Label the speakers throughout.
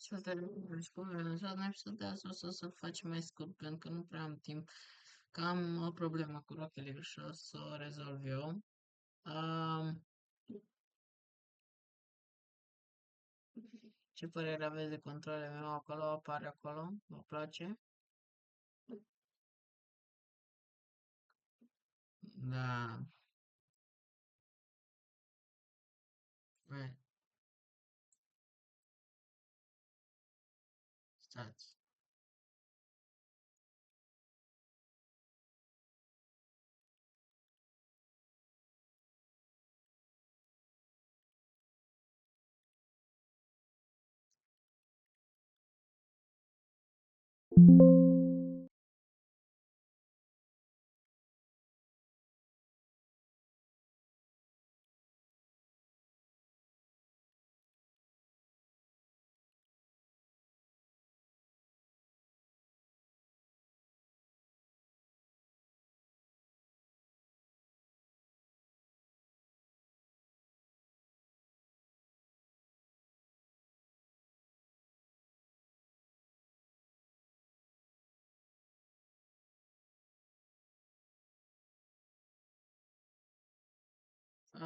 Speaker 1: să terminăm și cu în episodul de azi o să-l facem mai scurt, pentru că nu prea am timp, că am o problemă cu Rocket League și o să o rezolv eu. Ce părere aveți de controlele meu acolo? Apare acolo? Vă place? Da. Hai, stați.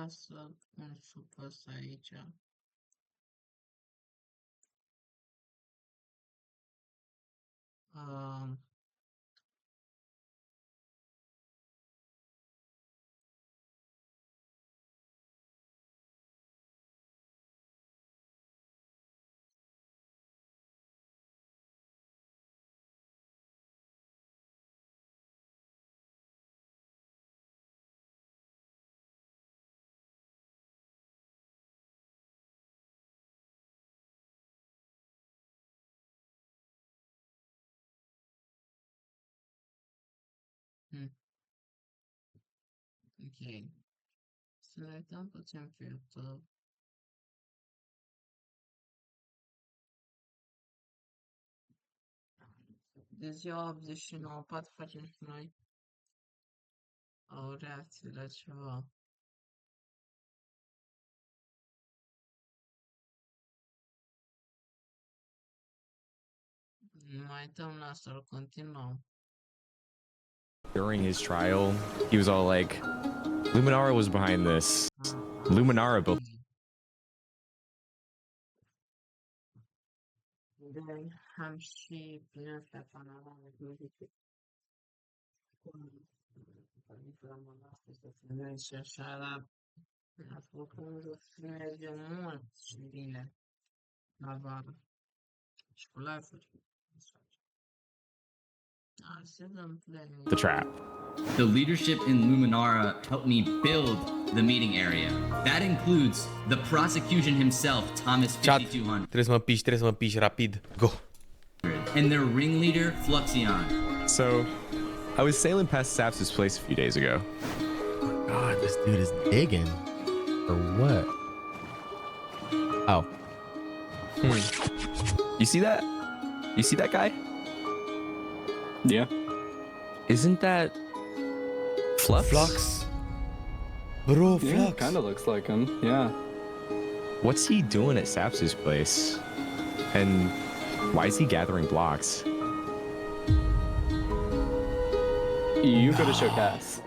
Speaker 1: Să pun supăs aici. Um, hmm, ok. Să ne uităm puțin pe YouTube. De ziua 89, poate facem și noi o reacție la ceva. Mai uităm la asta, îl continuăm.
Speaker 2: During his trial, he was all like, Luminara was behind this. Luminara built.
Speaker 1: Am și prin astea panorame și așa, dar a făcut să merge mult și bine la vară și cu live-uri.
Speaker 2: The trap.
Speaker 3: The leadership in Luminara helped me build the meeting area. That includes the prosecution himself, Thomas
Speaker 4: Chat,
Speaker 3: 5200.
Speaker 4: trebuie să mă piși rapid. Go.
Speaker 3: And their ringleader, Fluxion.
Speaker 2: So, I was sailing past Saps's place a few days ago.
Speaker 5: God, this dude is digging. Or what? Oh.
Speaker 2: You see that? You see that guy?
Speaker 6: Yeah.
Speaker 2: Isn't that Flux?
Speaker 4: Flux. Bro,
Speaker 6: Yeah,
Speaker 4: Flux.
Speaker 6: kind of looks like him. Yeah.
Speaker 2: What's he doing at Saps's place? And why is he gathering blocks?
Speaker 6: You go to show Cass.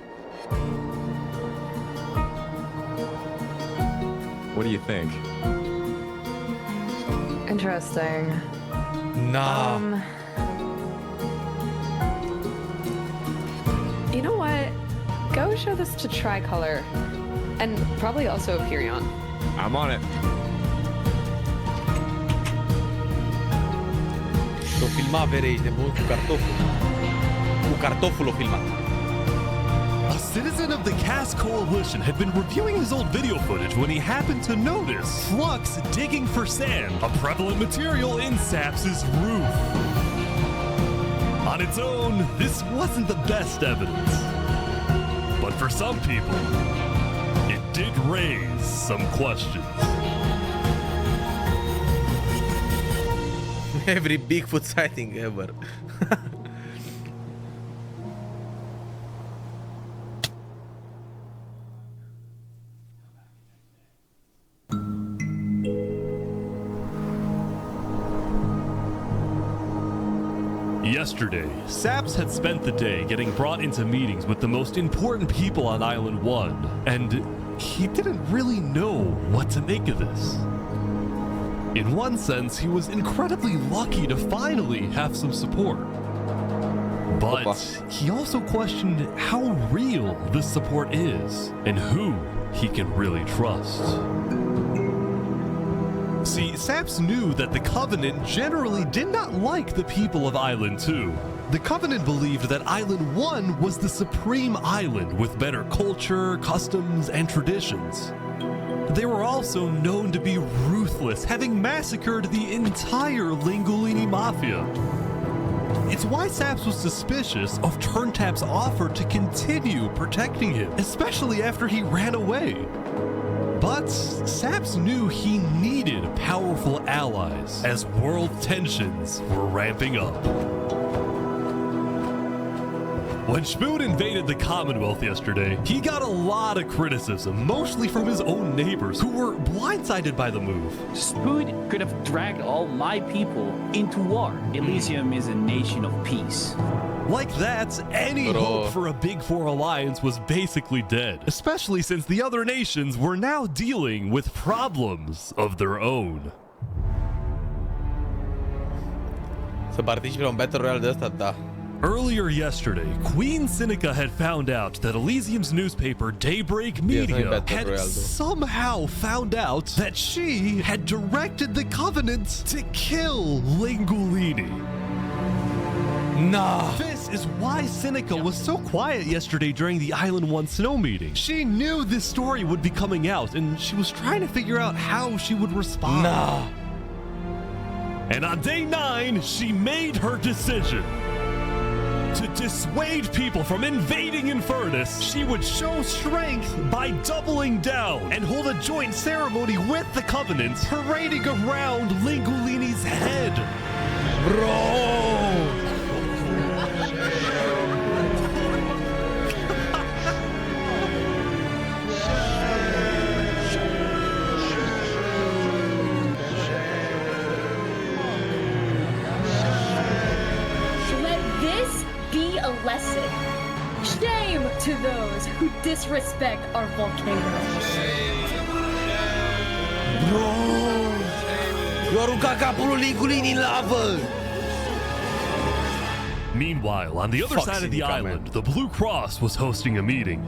Speaker 2: What do you think?
Speaker 7: Interesting.
Speaker 4: Nah.
Speaker 7: You know what? Go show this to Tricolor. And probably also Perion.
Speaker 2: I'm on it.
Speaker 4: O filma Vere, ești nebun cu cartoful. Cu cartoful o filma.
Speaker 8: A citizen of the Cass Coalition had been reviewing his old video footage when he happened to notice Flux digging for sand, a prevalent material in Saps's roof. On its own, this wasn't the best evidence. But for some people, it did raise some questions.
Speaker 4: Every Bigfoot sighting ever.
Speaker 8: Yesterday, Saps had spent the day getting brought into meetings with the most important people on Island 1, and he didn't really know what to make of this. In one sense, he was incredibly lucky to finally have some support. But he also questioned how real this support is and who he can really trust. See, Saps knew that the Covenant generally did not like the people of Island 2. The Covenant believed that Island 1 was the supreme island with better culture, customs, and traditions. They were also known to be ruthless, having massacred the entire Lingolini Mafia. It's why Saps was suspicious of Turntap's offer to continue protecting him, especially after he ran away. But Saps knew he needed powerful allies as world tensions were ramping up. When Spoon invaded the Commonwealth yesterday, he got a lot of criticism, mostly from his own neighbors, who were blindsided by the move.
Speaker 9: Spoon could have dragged all my people into war. Elysium is a nation of peace.
Speaker 8: Like that, any hope for a Big Four alliance was basically dead, especially since the other nations were now dealing with problems of their own.
Speaker 5: Să participe la un Battle Royale de ăsta, da.
Speaker 8: Earlier yesterday, Queen Sinica had found out that Elysium's newspaper, Daybreak Media, had somehow found out that she had directed the Covenant to kill Lingolini.
Speaker 5: Nah.
Speaker 8: This is why Sinica was so quiet yesterday during the Island 1 snow meeting. She knew this story would be coming out, and she was trying to figure out how she would respond.
Speaker 5: Nah.
Speaker 8: And on day 9, she made her decision. To dissuade people from invading Infernus, she would show strength by doubling down and hold a joint ceremony with the Covenant, parading around Lingolini's head.
Speaker 5: Bro!
Speaker 10: Lesson. Shame to those who disrespect our volcano.
Speaker 5: Bro! Eu aruncat capul lui Lingolini în lavă!
Speaker 8: Meanwhile, on the other side of the island, the Blue Cross was hosting a meeting.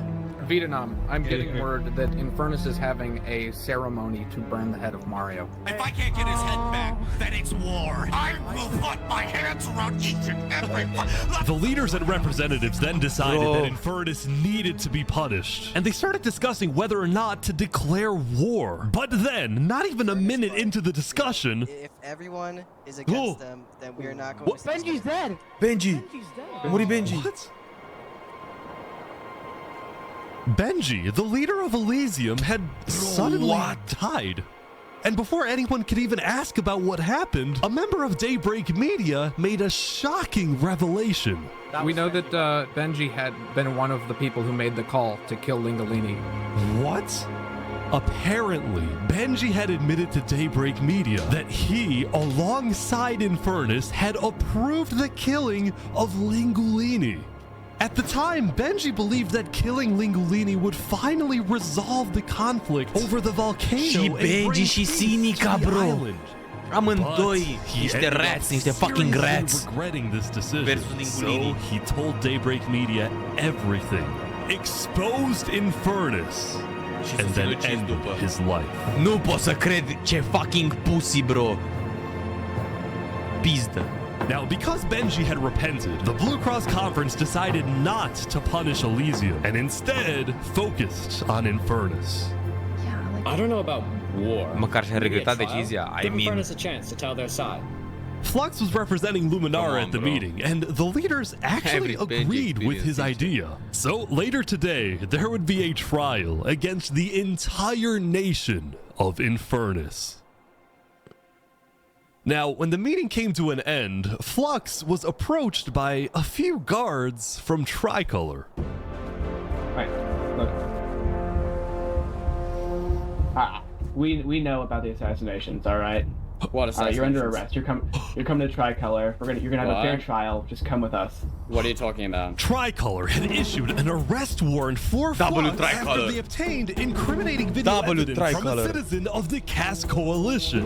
Speaker 11: Vietnam, I'm getting word that Infernus is having a ceremony to burn the head of Mario.
Speaker 12: If I can't get his head back, then it's war. I will put my hands around each and every one.
Speaker 8: The leaders and representatives then decided that Infernus needed to be punished, and they started discussing whether or not to declare war. But then, not even a minute into the discussion,
Speaker 13: if everyone is against them, then we are not going to...
Speaker 10: Benji's dead!
Speaker 5: Benji! Muri Benji!
Speaker 8: What? Benji, the leader of Elysium, had suddenly died. And before anyone could even ask about what happened, a member of Daybreak Media made a shocking revelation.
Speaker 11: We know that Benji had been one of the people who made the call to kill Lingolini.
Speaker 8: What? Apparently, Benji had admitted to Daybreak Media that he, alongside Infernus, had approved the killing of Lingolini. At the time, Benji believed that killing Lingolini would finally resolve the conflict over the volcano
Speaker 5: Și Benji și Sinica, bro. Amândoi niște rats, niște fucking rats.
Speaker 8: Regretting this decision, so he told Daybreak Media everything, exposed Infernus, and then ended his life.
Speaker 5: Nu pot să cred ce fucking pussy, bro. Pizdă.
Speaker 8: Now, because Benji had repented, the Blue Cross Conference decided not to punish Elysium and instead focused on Infernus.
Speaker 9: I don't know about war.
Speaker 5: Măcar și-a regretat decizia. I
Speaker 9: Give
Speaker 5: mean...
Speaker 9: Infernus a chance to tell their side.
Speaker 8: Flux was representing Luminara at the meeting, and the leaders actually agreed with his idea. So later today, there would be a trial against the entire nation of Infernus. Now, when the meeting came to an end, Flux was approached by a few guards from Tricolor.
Speaker 14: Right, look. We know about the assassinations, all right?
Speaker 9: What assassination?
Speaker 14: You're under arrest. You're coming to Tricolor. You're gonna have a fair trial. Just come with us.
Speaker 9: What are you talking about?
Speaker 8: Tricolor had issued an arrest warrant for Flux after they obtained incriminating video evidence from a citizen of the Caste Coalition.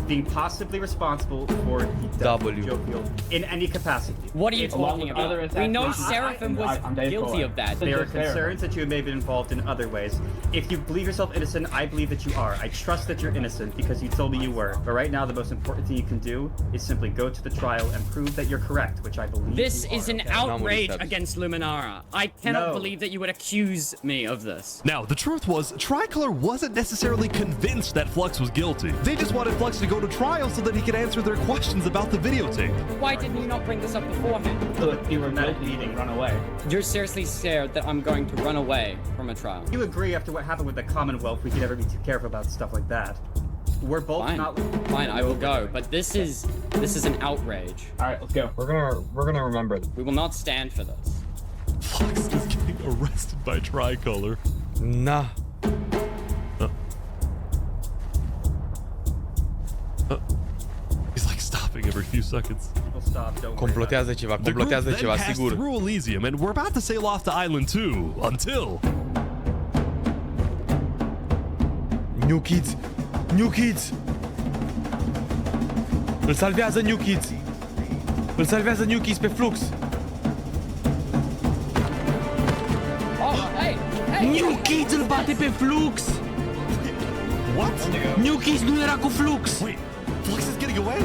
Speaker 15: Being possibly responsible for the death of Jovial in any capacity.
Speaker 9: What are you talking about? We know Seraphim was guilty of that.
Speaker 15: There are concerns that you may have been involved in other ways. If you believe yourself innocent, I believe that you are. I trust that you're innocent because you told me you were. But right now, the most important thing you can do is simply go to the trial and prove that you're correct, which I believe
Speaker 9: This
Speaker 15: you
Speaker 9: is
Speaker 15: are,
Speaker 9: an
Speaker 15: okay?
Speaker 9: outrage against Luminara. I cannot believe that you would accuse me of this.
Speaker 8: Now, the truth was, Tricolor wasn't necessarily convinced that Flux was guilty. They just wanted Flux to go to trial so that he could answer their questions about the videotape.
Speaker 9: Why didn't you not bring this up beforehand?
Speaker 14: So if you were guilty, you run away.
Speaker 9: You're seriously scared that I'm going to run away from a trial?
Speaker 15: You agree after what happened with the Commonwealth, we could never be too careful about stuff like that. We're both
Speaker 9: Fine, I will go. But this is an outrage.
Speaker 14: All right, let's go.
Speaker 6: We're gonna remember.
Speaker 9: We will not stand for this.
Speaker 8: Flux is getting arrested by Tricolor.
Speaker 5: Nah.
Speaker 8: He's like stopping every few seconds.
Speaker 15: People stop, don't
Speaker 5: Complotează ceva, complotează ceva, sigur.
Speaker 8: Through Elysium, and we're about to sail off to Island 2 until
Speaker 5: New Kids! New Kids! Îl salvează New Kids! Îl salvează New Kids pe Flux! New Kids îl bate pe Flux!
Speaker 8: What?
Speaker 5: New Kids nu era cu Flux!
Speaker 8: Wait, Flux is getting away?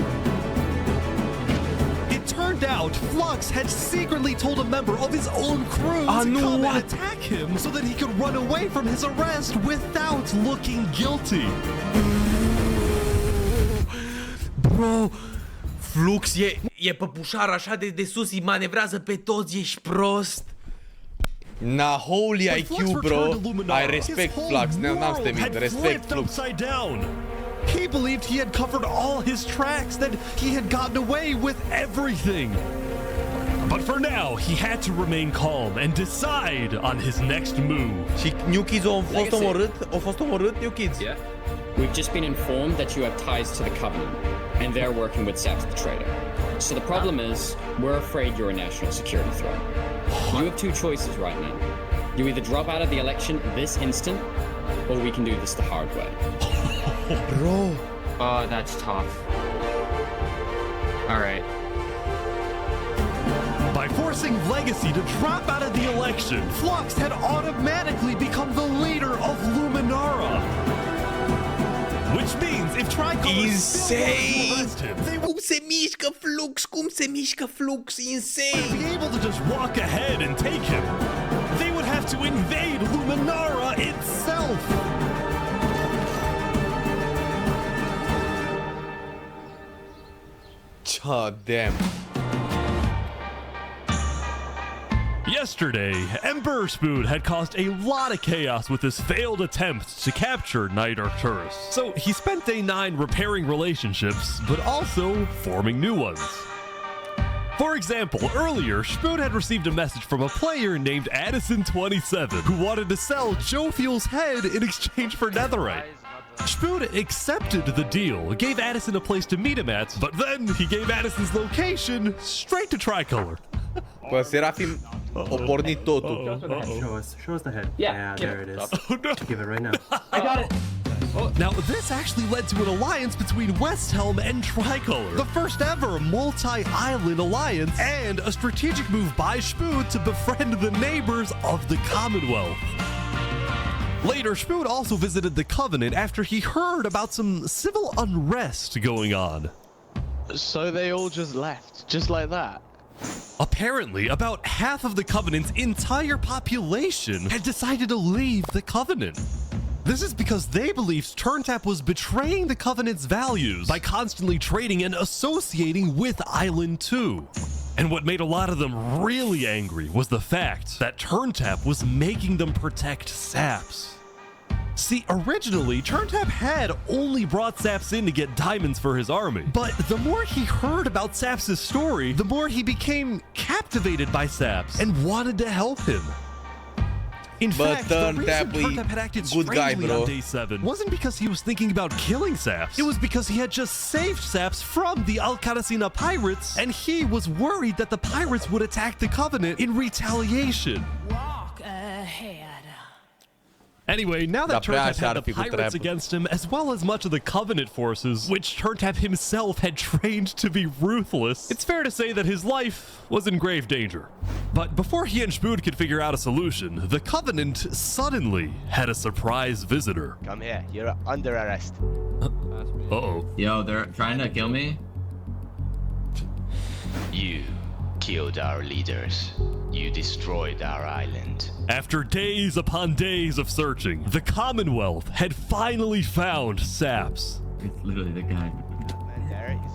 Speaker 8: It turned out Flux had secretly told a member of his own crew to come and attack him so that he could run away from his arrest without looking guilty.
Speaker 5: Bro, Flux e păpușar așa de sus, îi manevrează pe toți, ești prost. Na, holy IQ, bro. I respect Flux. N-am să te mint. Respect Flux.
Speaker 8: He believed he had covered all his tracks, that he had gotten away with everything. But for now, he had to remain calm and decide on his next move.
Speaker 5: Și New Kids au fost omorât, New Kids?
Speaker 9: Yeah. We've just been informed that you have ties to the Covenant, and they're working with Saps the Traitor. So the problem is, we're afraid you're a national security threat. You have two choices right now. You either drop out of the election this instant, or we can do this the hard way.
Speaker 5: Bro.
Speaker 9: Oh, that's tough. All right.
Speaker 8: By forcing Legacy to drop out of the election, Flux had automatically become the leader of Luminara. Which means if Tricolor
Speaker 5: Insane! Cum se mișcă Flux? Cum se mișcă Flux? Insane!
Speaker 8: Be able to just walk ahead and take him. They would have to invade Luminara itself.
Speaker 5: God damn.
Speaker 8: Yesterday, Emperor Spoon had caused a lot of chaos with his failed attempt to capture Knight Arcturus. So he spent day 9 repairing relationships, but also forming new ones. For example, earlier, Spoon had received a message from a player named Addison27 who wanted to sell Jovial's head in exchange for netherite. Spoon accepted the deal, gave Addison a place to meet him at, but then he gave Addison's location straight to Tricolor.
Speaker 5: Bă, Seraphim o pornit totul.
Speaker 16: Show us the head.
Speaker 14: Yeah,
Speaker 16: there it is.
Speaker 8: Oh, no.
Speaker 16: Give it right now.
Speaker 14: I got it.
Speaker 8: Now, this actually led to an alliance between Westhelm and Tricolor, the first ever multi-island alliance, and a strategic move by Spoon to befriend the neighbors of the Commonwealth. Later, Spoon also visited the Covenant after he heard about some civil unrest going on.
Speaker 17: So they all just left, just like that?
Speaker 8: Apparently, about half of the Covenant's entire population had decided to leave the Covenant. This is because they believed Turntap was betraying the Covenant's values by constantly trading and associating with Island 2. And what made a lot of them really angry was the fact that Turntap was making them protect Saps. See, originally, Turntap had only brought Saps in to get diamonds for his army. But the more he heard about Saps' story, the more he became captivated by Saps and wanted to help him. In fact, the reason
Speaker 5: Turntab
Speaker 8: Turntab had acted
Speaker 5: good guy,
Speaker 8: strangely
Speaker 5: bro.
Speaker 8: on day 7 wasn't because he was thinking about killing Saps. It was because he had just saved Saps from the Alcaracina pirates, and he was worried that the pirates would attack the Covenant in retaliation.
Speaker 12: Walk ahead.
Speaker 8: Anyway, now that Turntab had the pirates against him, as well as much of the Covenant forces, which Turntab himself had trained to be ruthless, it's fair to say that his life was in grave danger. But before he and Spood could figure out a solution, the Covenant suddenly had a surprise visitor.
Speaker 16: Come here, you're under arrest.
Speaker 8: Uh-oh.
Speaker 3: Yo, they're trying to kill me?
Speaker 16: You killed our leaders. You destroyed our island.
Speaker 8: After days upon days of searching, the Commonwealth had finally found Saps.
Speaker 3: It's literally the guy.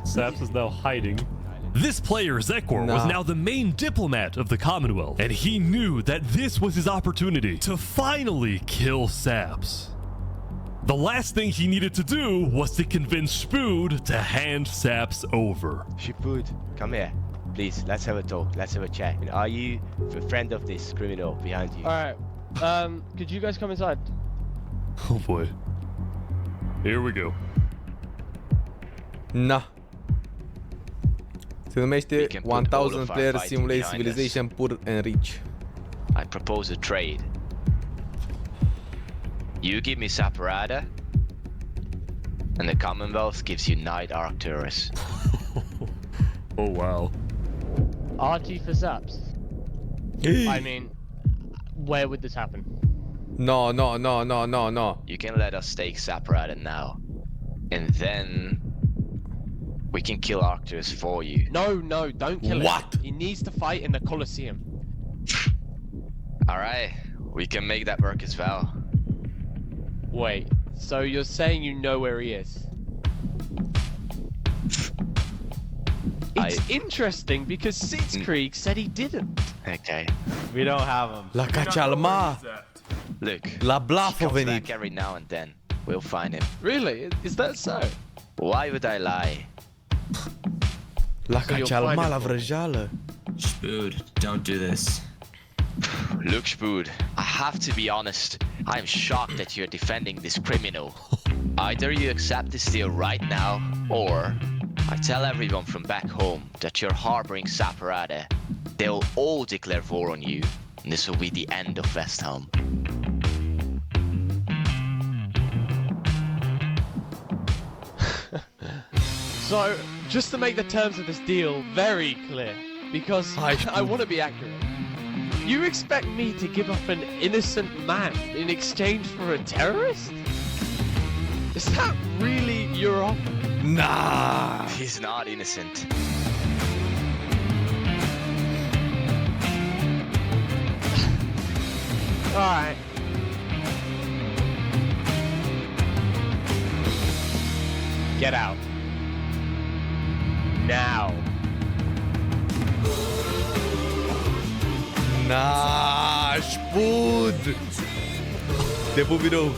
Speaker 8: Saps is now hiding. This player, Zekor, was now the main diplomat of the Commonwealth, and he knew that this was his opportunity to finally kill Saps. The last thing he needed to do was to convince Spood to hand Saps over.
Speaker 16: Spood, come here. Please, let's have a talk. Let's have a chat. Are you a friend of this criminal behind you?
Speaker 18: Alright. Could you guys come inside?
Speaker 8: Oh boy. Here we go.
Speaker 5: Na. Se numește 1000 Player Simulated Civilization Pur Enrich.
Speaker 16: I propose a trade. You give me Saparada, and the Commonwealth gives you Night Arcturus.
Speaker 8: Oh wow.
Speaker 18: RT for Saps. I mean, where would this happen?
Speaker 5: No.
Speaker 16: You can let us take Saparada now, and then we can kill Arcturus for you.
Speaker 18: No, don't kill him.
Speaker 5: What?
Speaker 18: He needs to fight in the Colosseum.
Speaker 16: Alright, we can make that work as well.
Speaker 18: Wait, so you're saying you know where he is? It's interesting because Sitzkrieg said he didn't.
Speaker 16: Okay.
Speaker 6: We don't have him.
Speaker 5: La Cachalma.
Speaker 16: Look,
Speaker 5: La Blaf
Speaker 16: he
Speaker 5: a
Speaker 16: comes
Speaker 5: venit.
Speaker 16: back every now and then. We'll find him.
Speaker 18: Really? Is that so?
Speaker 16: Why would I lie?
Speaker 5: La
Speaker 18: So you'll
Speaker 5: Cachalma,
Speaker 18: find
Speaker 5: la
Speaker 18: it for me.
Speaker 5: vrăjeală.
Speaker 3: Spood, don't do this.
Speaker 16: Look, Spood, I have to be honest. I am shocked that you're defending this criminal. Either you accept this deal right now, or I tell everyone from back home that you're harboring Saparada. They'll all declare war on you, and this will be the end of Westham.
Speaker 18: So, just to make the terms of this deal very clear, because I want to be accurate. You expect me to give up an innocent man in exchange for a terrorist? Is that really your offer?
Speaker 5: Nah.
Speaker 16: He's not innocent.
Speaker 18: Alright. Get out. Now.
Speaker 5: Na, Spood. Te pup birou.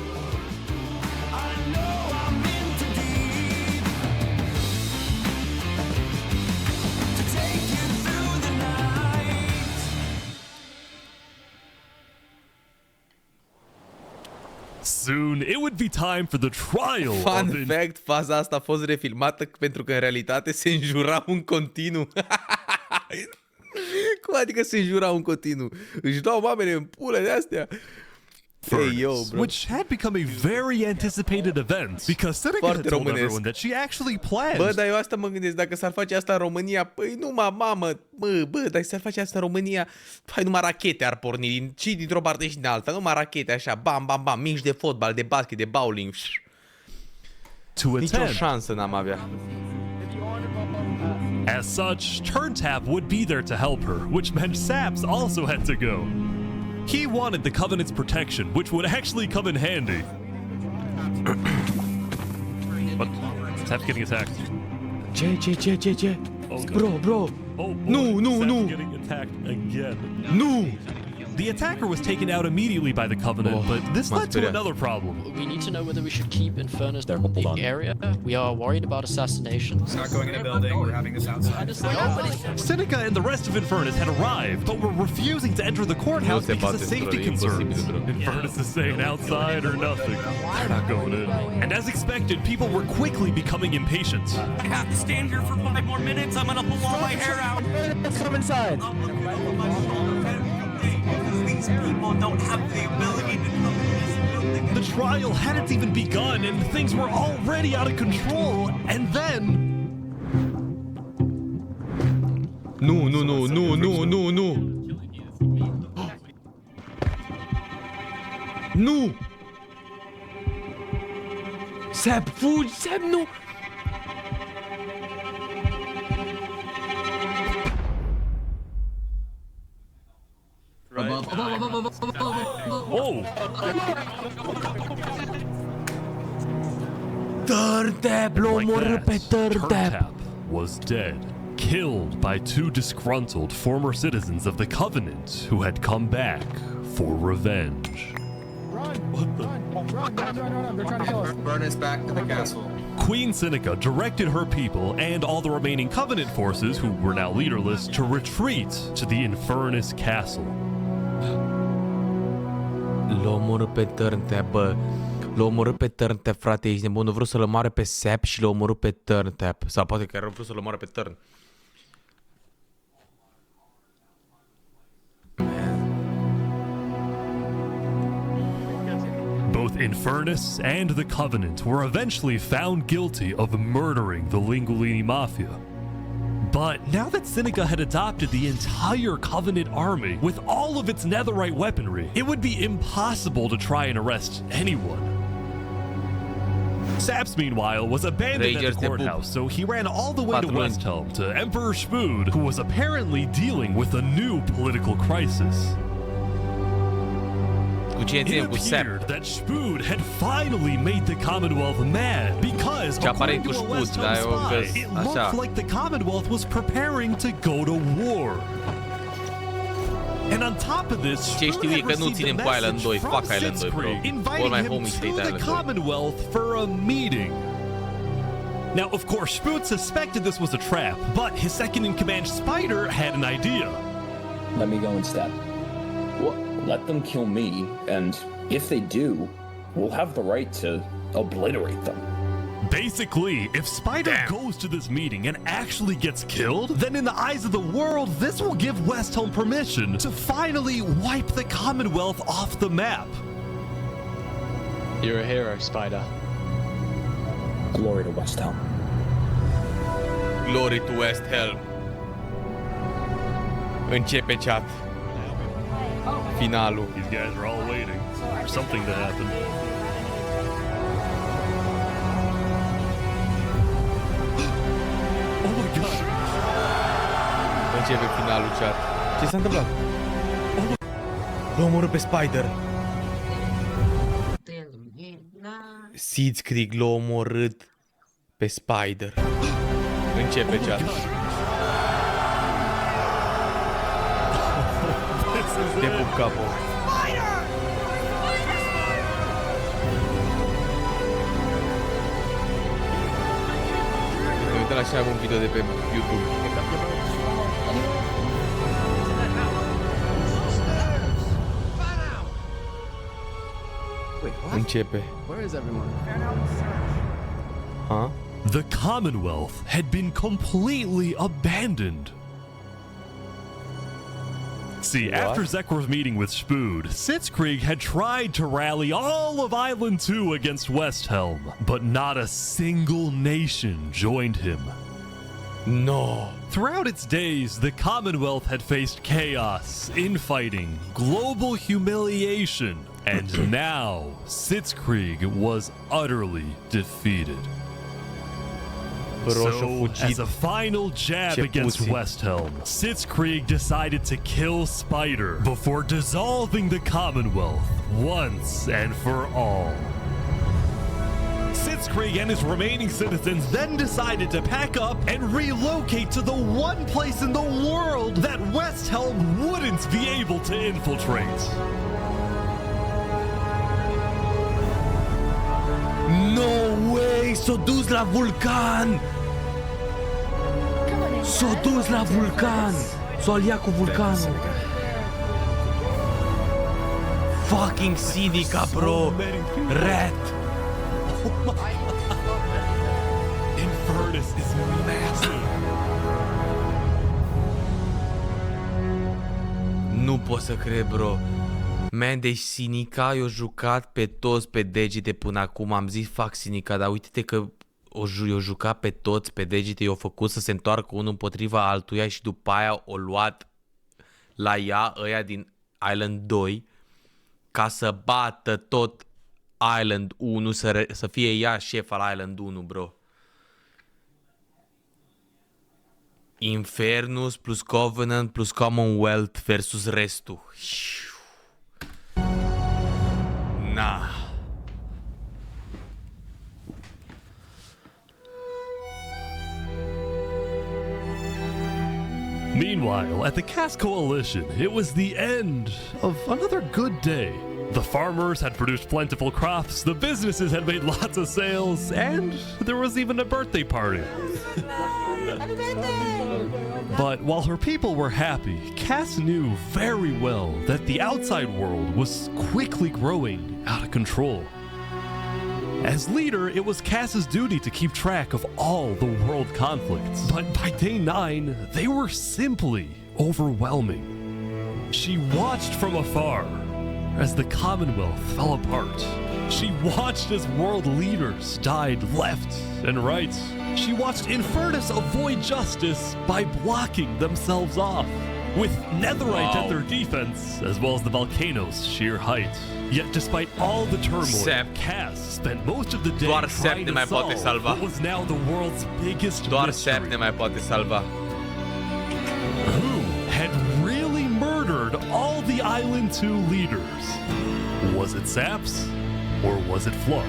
Speaker 8: Soon, it would be time for the trial.
Speaker 5: Fun fact, faza asta a fost refilmată pentru că în realitate se înjurau în continuu. Cum adică se înjurau în continuu? Își dau mamele în pule de astea. Hey, yo, bro.
Speaker 8: Which had become a very anticipated event because Seneca had told everyone that she actually planned.
Speaker 5: Bă, dar eu asta mă gândesc, dacă s-ar face asta în România, păi numai mamă, bă, dacă s-ar face asta în România, hai numai rachete ar porni, și dintr-o parte și din alta, numai rachete așa, bam, bam, bam, mici de fotbal, de basket, de bowling. Nicio șansă n-am avea.
Speaker 8: As such, Turntab would be there to help her, which meant Saps also had to go. He wanted the Covenant's protection, which would actually come in handy. But Saps getting attacked.
Speaker 5: Ce?
Speaker 8: Oh,
Speaker 5: bro.
Speaker 8: Oh, boy.
Speaker 5: No.
Speaker 8: Saps getting attacked again.
Speaker 5: No.
Speaker 8: The attacker was taken out immediately by the Covenant, but this led to another problem.
Speaker 19: We need to know whether we should keep Infernus in the area. We are worried about assassinations.
Speaker 20: Not going in a building, we're having this outside.
Speaker 8: Seneca and the rest of Infernus had arrived, but were refusing to enter the courthouse because of safety concerns. Infernus is saying outside or nothing. They're not going in. And as expected, people were quickly becoming impatient.
Speaker 12: I have to stand here for 5 more minutes. I'm gonna pull all my hair out.
Speaker 14: Let's come inside.
Speaker 12: These people don't have the ability to come in this building.
Speaker 8: The trial hadn't even begun, and things were already out of control. And then...
Speaker 5: No. No! Seb, fugi! Seb, no!
Speaker 8: Oh! Turntab was dead, killed by 2 disgruntled former citizens of the Covenant who had come back for revenge.
Speaker 11: Run! They're trying to kill us.
Speaker 20: Burn us back to the castle.
Speaker 8: Queen Seneca directed her people and all the remaining Covenant forces, who were now leaderless, to retreat to the Infernus Castle.
Speaker 5: L-a omorât pe Turntab, frate, ești nebun, a vrut să-l omoare pe Sep și l-a omorât pe Turntab. Sau poate că a vrut să-l omoare pe Turn.
Speaker 8: Both Infernus and the Covenant were eventually found guilty of murdering the Lingolini Mafia. But now that Seneca had adopted the entire Covenant army with all of its netherite weaponry, it would be impossible to try and arrest anyone. Saps, meanwhile, was abandoned at the courthouse, so he ran all the way to Westhelm to Emperor Spood, who was apparently dealing with a new political crisis. It appeared that Spood had finally made the Commonwealth mad because, according to a Westhelm spy, it looked like the Commonwealth was preparing to go to war. And on top of this, Spood had received a message from Sitzkrieg inviting him to the Commonwealth for a meeting. Now, of course, Spood suspected this was a trap, but his second-in-command Spider had an idea.
Speaker 21: Let me go instead. Let them kill me, and if they do, we'll have the right to obliterate them.
Speaker 8: Basically, if Spider goes to this meeting and actually gets killed, then in the eyes of the world, this will give Westhelm permission to finally wipe the Commonwealth off the map.
Speaker 6: You're a hero, Spider.
Speaker 21: Glory to Westhelm.
Speaker 5: Glory to Westhelm. Începe chat. Finalul.
Speaker 8: These guys are all waiting for something to happen. Oh my god.
Speaker 5: Începe finalul, chat. Ce s-a întâmplat? L-a omorât pe Spider. Sitzkrieg l-a omorât pe Spider. Începe chat. Te pup capul. Mă uită la așa un video de pe YouTube. Începe.
Speaker 6: Where is everyone?
Speaker 8: Huh? The Commonwealth had been completely abandoned. See, after Zekor's meeting with Spood, Sitzkrieg had tried to rally all of Island 2 against Westhelm, but not a single nation joined him.
Speaker 5: No.
Speaker 8: Throughout its days, the Commonwealth had faced chaos, infighting, global humiliation, and now Sitzkrieg was utterly defeated. So, as a final jab against Westhelm, Sitzkrieg decided to kill Spider before dissolving the Commonwealth once and for all. Blitzkrieg and his remaining citizens then decided to pack up and relocate to the one place in the world that West Helm wouldn't be able to infiltrate.
Speaker 5: No way! S-o dus la vulcan! S-o dus la vulcan! S-o aliat cu vulcanul! Fucking Sinica, bro! Rat!
Speaker 8: Infernus is massive.
Speaker 5: Nu pot să cred, bro. Man, deci Sinica i-a jucat pe toți pe degete până acum. Am zis fac Sinica, dar uite-te că i-a jucat pe toți pe degete, i-a făcut să se întoarcă unul împotriva altuia și după aia o luat la ea ăia din Island 2 ca să bată tot Island 1, să fie ea șef al Island 1, bro. Infernus plus Covenant plus Commonwealth versus restul. Nah.
Speaker 8: Meanwhile, at the Cass Coalition, it was the end of another good day. The farmers had produced plentiful crops, the businesses had made lots of sales, and there was even a birthday party. But while her people were happy, Cass knew very well that the outside world was quickly growing out of control. As leader, it was Cass's duty to keep track of all the world conflicts. But by day 9, they were simply overwhelming. She watched from afar as the Commonwealth fell apart. She watched as world leaders died left and right. She watched Infernus avoid justice by blocking themselves off, with Netherite at their defense, as well as the volcano's sheer height. Yet despite all the turmoil, Cass spent most of the day trying to solve what was now the world's biggest mystery. Who had really murdered all the Island 2 leaders? Was it Saps or was it Flux?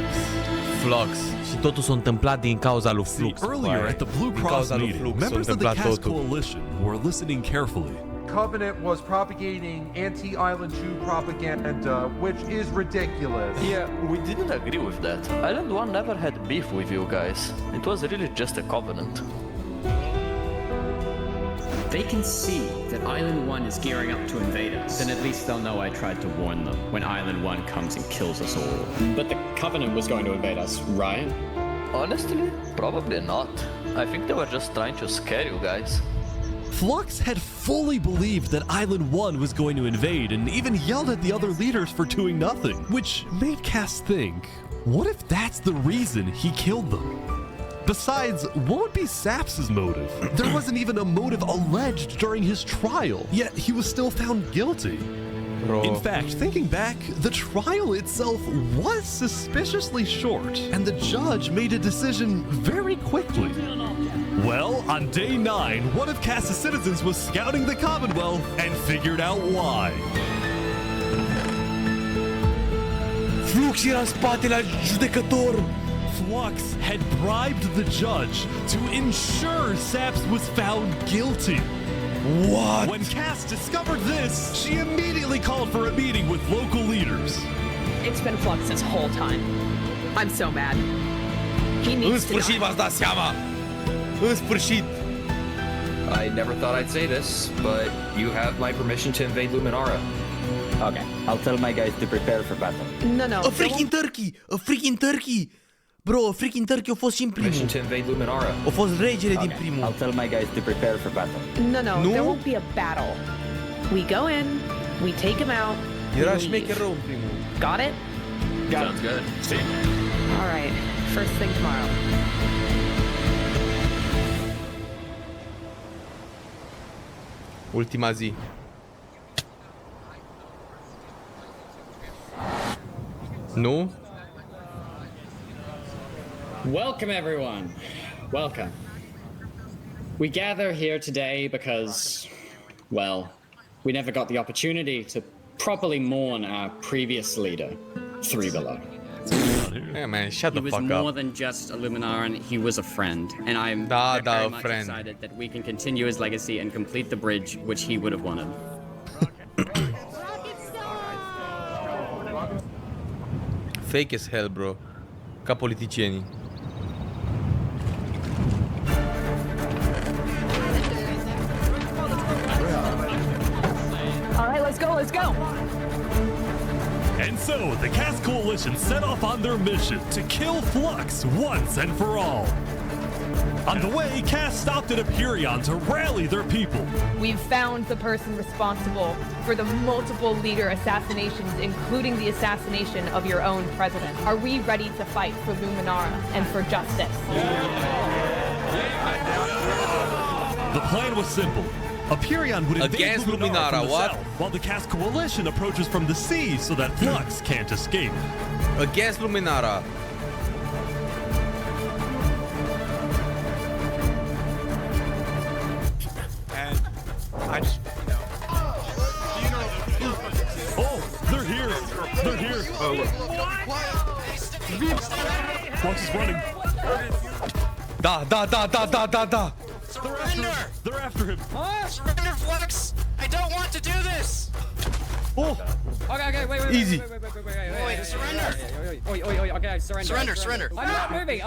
Speaker 5: Flux. Și totul s-a întâmplat din cauza lui Flux.
Speaker 8: Earlier at the Blue Cross meeting, members of the Cass Coalition were listening carefully.
Speaker 1: Covenant was propagating anti-Island 2 propaganda, which is ridiculous.
Speaker 22: Yeah, we didn't agree with that. Island 1 never had beef with you guys. It was really just a Covenant.
Speaker 9: They can see that Island 1 is gearing up to invade us. Then at least they'll know I tried to warn them when Island 1 comes and kills us all. But the Covenant was going to invade us, right?
Speaker 22: Honestly, probably not. I think they were just trying to scare you guys.
Speaker 8: Flux had fully believed that Island 1 was going to invade and even yelled at the other leaders for doing nothing, which made Cass think, what if that's the reason he killed them? Besides, what would be Saps' motive? There wasn't even a motive alleged during his trial, yet he was still found guilty. In fact, thinking back, the trial itself was suspiciously short, and the judge made a decision very quickly. Well, on day 9, one of Cass's citizens was scouting the Commonwealth and figured out why.
Speaker 5: Flux era în spatele judecător.
Speaker 8: Flux had bribed the judge to ensure Saps was found guilty.
Speaker 5: What?
Speaker 8: When Cass discovered this, she immediately called for a meeting with local leaders.
Speaker 23: It's been Flux this whole time. I'm so mad. He needs to
Speaker 5: sfârșit v-ați dat seama. În sfârșit.
Speaker 24: I never thought I'd say this, but you have my permission to invade Luminara.
Speaker 22: Okay, I'll tell my guys to prepare for battle.
Speaker 23: No.
Speaker 5: A freaking turkey! A freaking turkey! Bro, a freaking turkey a fost și în primul.
Speaker 24: Permission to invade Luminara.
Speaker 5: A fost regele din primul.
Speaker 22: I'll tell my guys to prepare for battle.
Speaker 23: No, there won't be a battle. We go in, we take him out.
Speaker 5: Era șmecher rău în primul.
Speaker 23: Got it?
Speaker 24: Sounds good. See.
Speaker 23: All right, first thing tomorrow.
Speaker 5: Ultima zi. Nu?
Speaker 9: Welcome, everyone. Welcome. We gather here today because, well, we never got the opportunity to properly mourn our previous leader, Three Below.
Speaker 8: here.
Speaker 5: Yeah, man, shut
Speaker 9: He
Speaker 5: the
Speaker 9: was
Speaker 5: fuck
Speaker 9: more
Speaker 5: up.
Speaker 9: than just a Luminaran, he was a friend. And I'm
Speaker 5: Da,
Speaker 9: very
Speaker 5: a
Speaker 9: much
Speaker 5: friend.
Speaker 9: excited that we can continue his legacy and complete the bridge which he would have wanted.
Speaker 5: Fake as hell, bro. Ca politicienii.
Speaker 23: All right, let's go, let's go.
Speaker 8: And so, the Cast Coalition set off on their mission to kill Flux once and for all. On the way, Cast stopped at Aperion to rally their people.
Speaker 23: We've found the person responsible for the multiple leader assassinations, including the assassination of your own president. Are we ready to fight for Luminara and for justice?
Speaker 8: The plan was simple. Aperion would invade
Speaker 5: Against
Speaker 8: Luminara from the
Speaker 5: what?
Speaker 8: south, while the Cast Coalition approaches from the sea so that Flux can't escape.
Speaker 5: Against Luminara.
Speaker 20: And I just,
Speaker 8: Oh, they're here. They're here. Flux is running.
Speaker 5: Da.
Speaker 20: surrender!
Speaker 8: They're after him.
Speaker 20: Surrender, Flux! I don't want to do this!
Speaker 8: Oh.
Speaker 9: Okay, wait.
Speaker 5: Easy.
Speaker 20: Wait, surrender!
Speaker 9: Okay,
Speaker 20: Surrender.
Speaker 9: I'm not moving.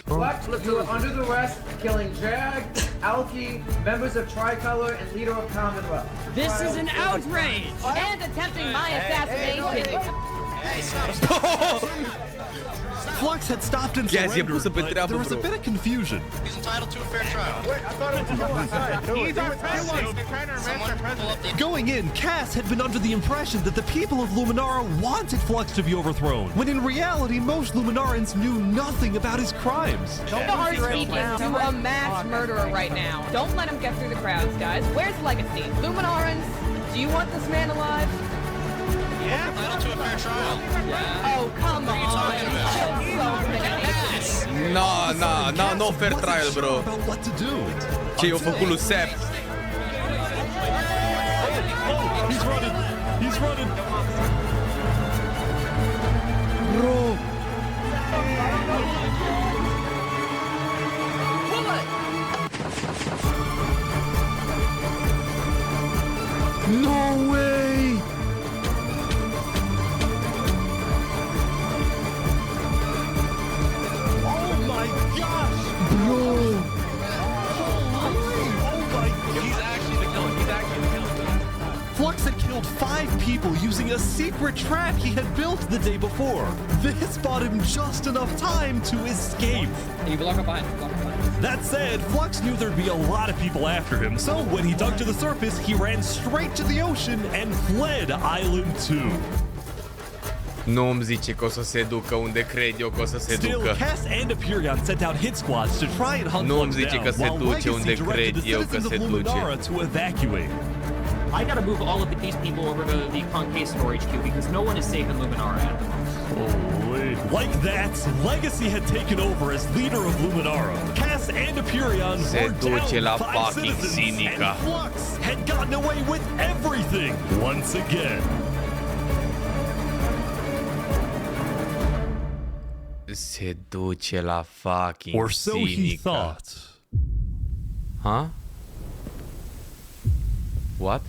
Speaker 2: Flux, you are under arrest, killing Jag, Alki, members of Tricolor, and leader of Commonwealth.
Speaker 9: This is an outrage!
Speaker 23: And attempting my assassination.
Speaker 8: Flux had stopped and
Speaker 5: Yes,
Speaker 8: surrendered,
Speaker 5: pus-o pe
Speaker 8: but
Speaker 5: treabă,
Speaker 8: there was a
Speaker 5: bro.
Speaker 8: bit of confusion.
Speaker 20: He's entitled to a fair trial.
Speaker 2: Wait, I thought it was
Speaker 20: Someone pull up the...
Speaker 8: Going in, Cass had been under the impression that the people of Luminara wanted Flux to be overthrown, when in reality, most Luminarans knew nothing about his crimes.
Speaker 23: Don't speaking to a mass murderer right now. Don't let him get through the crowds, guys. Where's Legacy? Luminarans, do you want this man alive?
Speaker 20: Yeah? Entitled to a fair trial.
Speaker 23: Oh, come on.
Speaker 5: No fair trial, bro.
Speaker 8: What to do?
Speaker 5: Ce i-a făcut lui Sepp.
Speaker 8: Oh, he's running.
Speaker 5: Bro. No way!
Speaker 8: Oh my gosh!
Speaker 5: Bro!
Speaker 20: He's actually the killer.
Speaker 8: Flux had killed 5 people using a secret trap he had built the day before. This bought him just enough time to escape.
Speaker 9: You block up behind.
Speaker 8: That said, Flux knew there'd be a lot of people after him, so when he dug to the surface, he ran straight to the ocean and fled Island 2.
Speaker 5: Nu îmi zice că o să se ducă unde cred eu că o să se
Speaker 8: Still,
Speaker 5: ducă.
Speaker 8: Cass and Aperion sent out hit squads to try and hunt
Speaker 5: Nu îmi
Speaker 8: Flux
Speaker 5: zice
Speaker 8: down,
Speaker 5: că se
Speaker 8: while
Speaker 5: duce
Speaker 8: Legacy
Speaker 5: unde
Speaker 8: directed
Speaker 5: cred
Speaker 8: the
Speaker 5: eu că
Speaker 8: citizens
Speaker 5: se
Speaker 8: of
Speaker 5: duce.
Speaker 8: Luminara to evacuate.
Speaker 4: I gotta move all of these people over to the Conquistador HQ because no one is safe in Luminara at the moment.
Speaker 8: Holy. Like that, Legacy had taken over as leader of Luminara. Cass and Aperion
Speaker 5: Se
Speaker 8: were
Speaker 5: duce
Speaker 8: down
Speaker 5: la
Speaker 8: 5
Speaker 5: fucking
Speaker 8: citizens,
Speaker 5: Sinica.
Speaker 8: and Flux had gotten away with everything once again.
Speaker 5: Se duce la fucking
Speaker 8: Or so he
Speaker 5: Sinica.
Speaker 8: thought.
Speaker 5: Huh? What?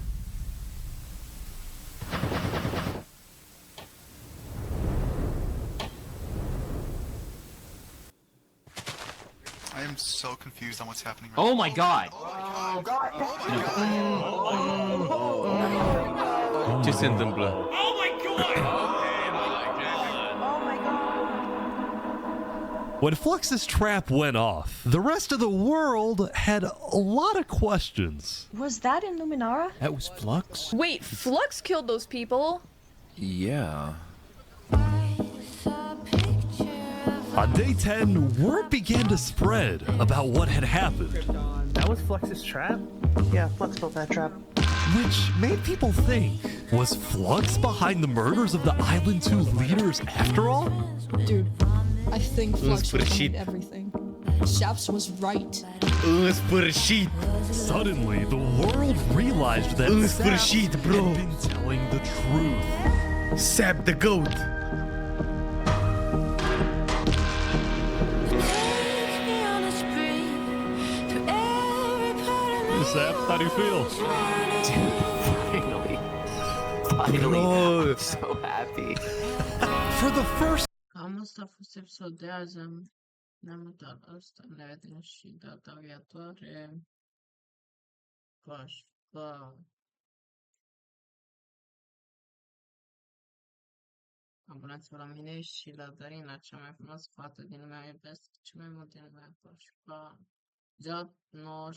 Speaker 20: I am so confused on what's happening right
Speaker 4: Oh my god!
Speaker 5: Ce se întâmplă?
Speaker 8: When Flux's trap went off, the rest of the world had a lot of questions.
Speaker 7: Was that in Luminara?
Speaker 8: That was Flux?
Speaker 23: Wait, Flux killed those people?
Speaker 8: Yeah. On day 10, word began to spread about what had happened.
Speaker 13: That was Flux's trap? Yeah, Flux built that trap.
Speaker 8: Which made people think, was Flux behind the murders of the Island 2 leaders after all?
Speaker 25: Dude, I think Flux was
Speaker 5: sfârșit.
Speaker 25: behind everything. Shaps was right.
Speaker 5: În sfârșit!
Speaker 8: Suddenly, the world realized that
Speaker 5: În
Speaker 8: Sap
Speaker 5: sfârșit, bro!
Speaker 8: had been telling the truth.
Speaker 5: Sap the goat!
Speaker 8: Sap. How do you feel?
Speaker 22: Finally.
Speaker 8: Bro.
Speaker 22: I'm so happy.
Speaker 8: For the first
Speaker 3: Cam asta a fost episodul de azi. Ne-am mutat asta. Ne vedem și data viitoare. Pa. Abonați-vă la mine și la Daryna, cea mai frumoasă fată din lumea. Iubesc cel mai mult din lumea. Pa. Ziua 9